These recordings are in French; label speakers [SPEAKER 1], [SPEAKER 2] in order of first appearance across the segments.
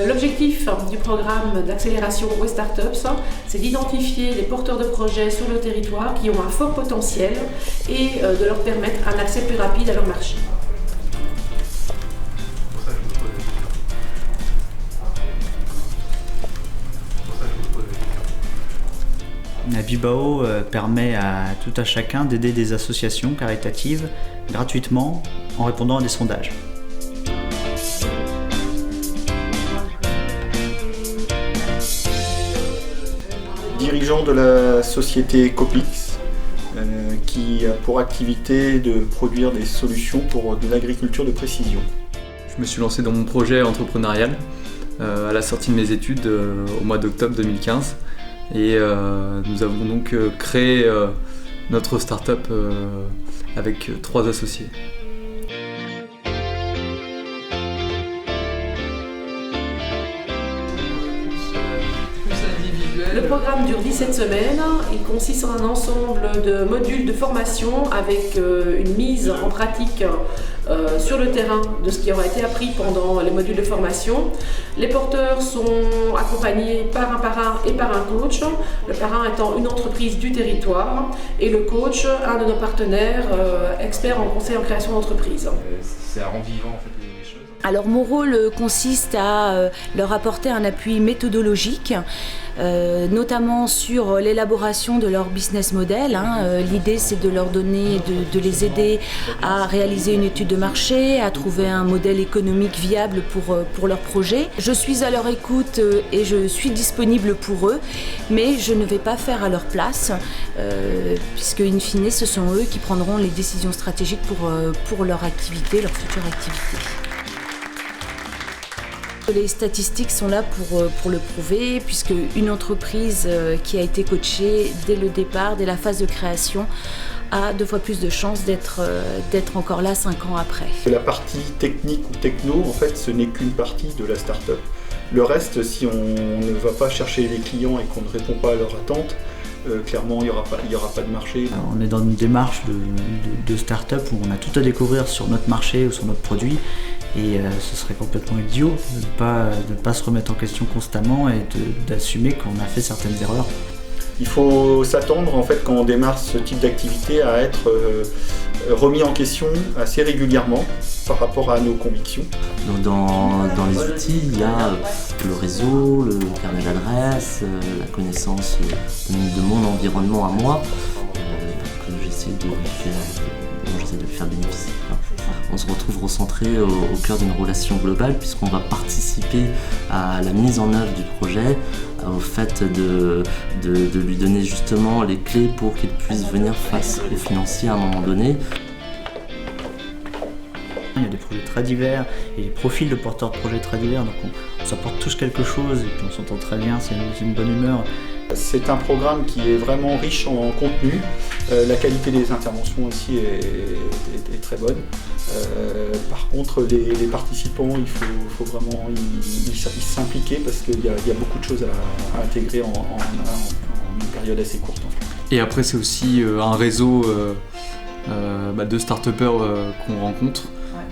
[SPEAKER 1] L'objectif du programme d'accélération West Startups, c'est d'identifier les porteurs de projets sur le territoire qui ont un fort potentiel et de leur permettre un accès plus rapide à leur marché.
[SPEAKER 2] Bibao permet à tout à chacun d'aider des associations caritatives gratuitement en répondant à des sondages.
[SPEAKER 3] Dirigeant de la société Copix, qui a pour activité de produire des solutions pour de l'agriculture de précision.
[SPEAKER 4] Je me suis lancé dans mon projet entrepreneurial à la sortie de mes études au mois d'octobre 2015 et nous avons donc créé notre start-up avec 3 associés.
[SPEAKER 1] Le programme dure 17 semaines, il consiste en un ensemble de modules de formation avec une mise en pratique sur le terrain de ce qui aura été appris pendant les modules de formation. Les porteurs sont accompagnés par un et par un coach, le parrain étant une entreprise du territoire et le coach, un de nos partenaires experts en conseil en création d'entreprise.
[SPEAKER 5] Ça rend vivant en fait les choses.
[SPEAKER 6] Alors mon rôle consiste à leur apporter un appui méthodologique, notamment sur l'élaboration de leur business model. L'idée c'est de leur donner, de les aider à réaliser une étude de marché, à trouver un modèle économique viable pour leur projet. Je suis à leur écoute et je suis disponible pour eux, mais je ne vais pas faire à leur place, puisque in fine ce sont eux qui prendront les décisions stratégiques pour leur activité, leur future activité. Les statistiques sont là pour le prouver, puisque une entreprise qui a été coachée dès le départ, dès la phase de création, a 2 fois plus de chances d'être encore là 5 ans après.
[SPEAKER 3] La partie technique ou techno, en fait, ce n'est qu'une partie de la start-up. Le reste, si on ne va pas chercher les clients et qu'on ne répond pas à leurs attentes, clairement, il n'y aura pas de marché.
[SPEAKER 2] On est dans une démarche de start-up où on a tout à découvrir sur notre marché ou sur notre produit. Et ce serait complètement idiot de ne pas se remettre en question constamment et d'assumer qu'on a fait certaines erreurs.
[SPEAKER 3] Il faut s'attendre, en fait, quand on démarre ce type d'activité, à être remis en question assez régulièrement par rapport à nos convictions.
[SPEAKER 7] Dans les outils, il y a le réseau, le carnet d'adresses, la connaissance de mon environnement à moi, que j'essaie de lui faire bénéficier. On se retrouve recentré au cœur d'une relation globale, puisqu'on va participer à la mise en œuvre du projet, au fait de lui donner justement les clés pour qu'il puisse venir face aux financiers à un moment donné.
[SPEAKER 2] Il y a des projets très divers et des profils de porteurs de projets très divers, donc on s'apporte tous quelque chose et puis on s'entend très bien, c'est une bonne humeur.
[SPEAKER 3] C'est un programme qui est vraiment riche en contenu. La qualité des interventions aussi est très bonne. Par contre, les participants, il faut vraiment s'impliquer parce qu'il y a beaucoup de choses à intégrer en une période assez courte. En fait.
[SPEAKER 4] Et après, c'est aussi un réseau de start-upers qu'on rencontre,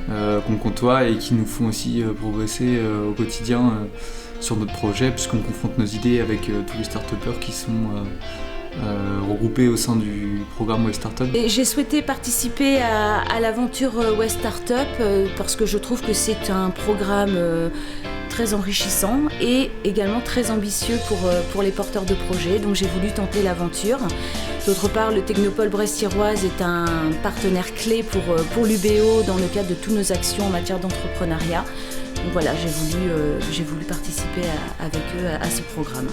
[SPEAKER 4] qu'on côtoie et qui nous font aussi progresser au quotidien sur notre projet, puisqu'on confronte nos idées avec tous les start-upers qui sont regroupés au sein du programme West Startup.
[SPEAKER 6] Et j'ai souhaité participer à l'aventure West Startup parce que je trouve que c'est un programme très enrichissant et également très ambitieux pour les porteurs de projets, donc j'ai voulu tenter l'aventure. D'autre part, le Technopole Brest-Siroise est un partenaire clé pour l'UBO dans le cadre de toutes nos actions en matière d'entrepreneuriat. Donc voilà, j'ai voulu participer avec eux à ce programme.